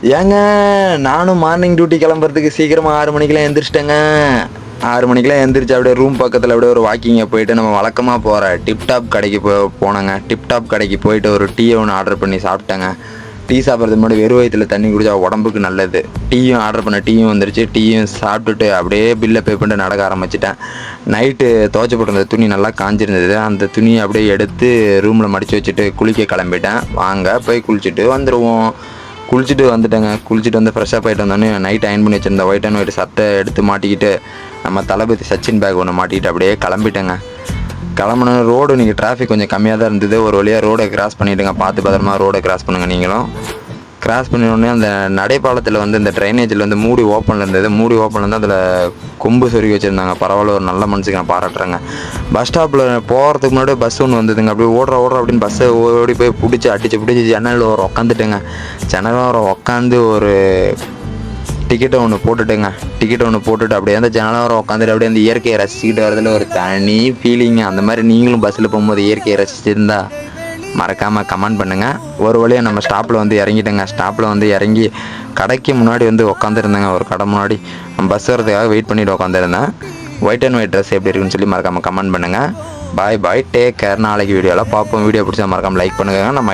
ஏங்க நானும் morning duty கிளம்புறதுக்கு சீக்கிரமாக 6 மணிக்கெலாம் எந்திரிச்சிட்டேங்க. 6 மணிக்கெலாம் எந்திரிச்சு அப்படியே ரூம் பக்கத்தில் அப்படியே ஒரு வாக்கிங்கை போயிட்டு நம்ம வழக்கமாக போகிற டிப்டாப் கடைக்கு போனேங்க. டிப்டாப் கடைக்கு போயிட்டு ஒரு டீயை ஒன்று ஆர்டர் பண்ணி சாப்பிட்டேங்க. டீ சாப்பிட்றதுக்கு முன்னாடி வெறும் வயிற்றுல தண்ணி குடித்தா உடம்புக்கு நல்லது. டீயும் ஆர்டர் பண்ண டீயும் வந்துருச்சு. டீயும் சாப்பிட்டுட்டு அப்படியே பில்லை பே பண்ணிட்டு நடக்க ஆரம்பிச்சிட்டேன். நைட்டு துவைச்சி போட்டிருந்த துணி நல்லா காஞ்சிருந்தது. அந்த துணியை அப்படியே எடுத்து ரூமில் மடித்து வச்சுட்டு குளிக்க கிளம்பிட்டேன். வாங்க போய் குளிச்சுட்டு வந்துடுவோம். குளிச்சுட்டு வந்துட்டேங்க. குளிச்சுட்டு வந்து ஃப்ரெஷ்ஷாக போயிட்டு வந்தோன்னே நைட் அயன் பண்ணி வச்சுருந்த ஒயிட் அண்ட் ஒயிட் சட்டை எடுத்து மாட்டிக்கிட்டு நம்ம தளபதி சச்சின் பேக் ஒன்று மாட்டிக்கிட்டு அப்படியே கிளம்பிட்டேங்க. கிளம்புன ரோடு இன்றைக்கி டிராஃபிக் கொஞ்சம் கம்மியாக தான் இருந்தது. ஒரு வழியாக ரோடை கிராஸ் பண்ணிவிட்டுங்க. பார்த்து பத்திரமா ரோடை கிராஸ் பண்ணுங்கள். நீங்களும் கிராஸ் பண்ணினோடனே அந்த நடைப்பாலத்தில் வந்து இந்த ட்ரைனேஜில் வந்து மூடி ஓப்பனில் இருந்தது. மூடி ஓப்பனில் இருந்து அதில் கொம்பு சொருகி வச்சுருந்தாங்க. பரவாயில்ல, ஒரு நல்ல மனுஷுக்கு நான் பாராட்டுறேங்க. பஸ் ஸ்டாப்பில் போகிறதுக்கு முன்னாடி பஸ் ஒன்று வந்ததுங்க. அப்படியே ஓடுற அப்படின்னு பஸ்ஸை ஓடி போய் பிடிச்சி ஜன்னலில் ஒரு உட்காந்துட்டேங்க. ஜன்னலில் ஒரு உட்காந்து ஒரு டிக்கெட்டை ஒன்று போட்டுட்டு அப்படியே அந்த ஜன்னலோரம் உட்காந்துட்டு அப்படியே அந்த இயற்கையை ரசிச்சுக்கிட்டு வரதுல ஒரு தனி ஃபீலிங்கு. அந்த மாதிரி நீங்களும் பஸ்ஸில் போகும்போது இயற்கையை ரசிச்சுருந்தா மறக்காமல் கமெண்ட் பண்ணுங்கள். ஒரு வழியாக நம்ம ஸ்டாப்பில் வந்து இறங்கிட்டேங்க. ஸ்டாப்பில் வந்து இறங்கி கடைக்கு முன்னாடி வந்து உட்காந்துருந்தேங்க. ஒரு கடை முன்னாடி பஸ் வரதுக்காக வெயிட் பண்ணிவிட்டு உட்காந்துருந்தேன். ஒயிட் அண்ட் ஒயிட் ட்ரெஸ் எப்படி இருக்குன்னு சொல்லி மறக்காமல் கமெண்ட் பண்ணுங்கள். Bye take care. நாளைக்கு வீடியோவில் பார்ப்போம். வீடியோ பிடிச்சா மறக்காமல் லைக் பண்ணுங்கள். நம்ம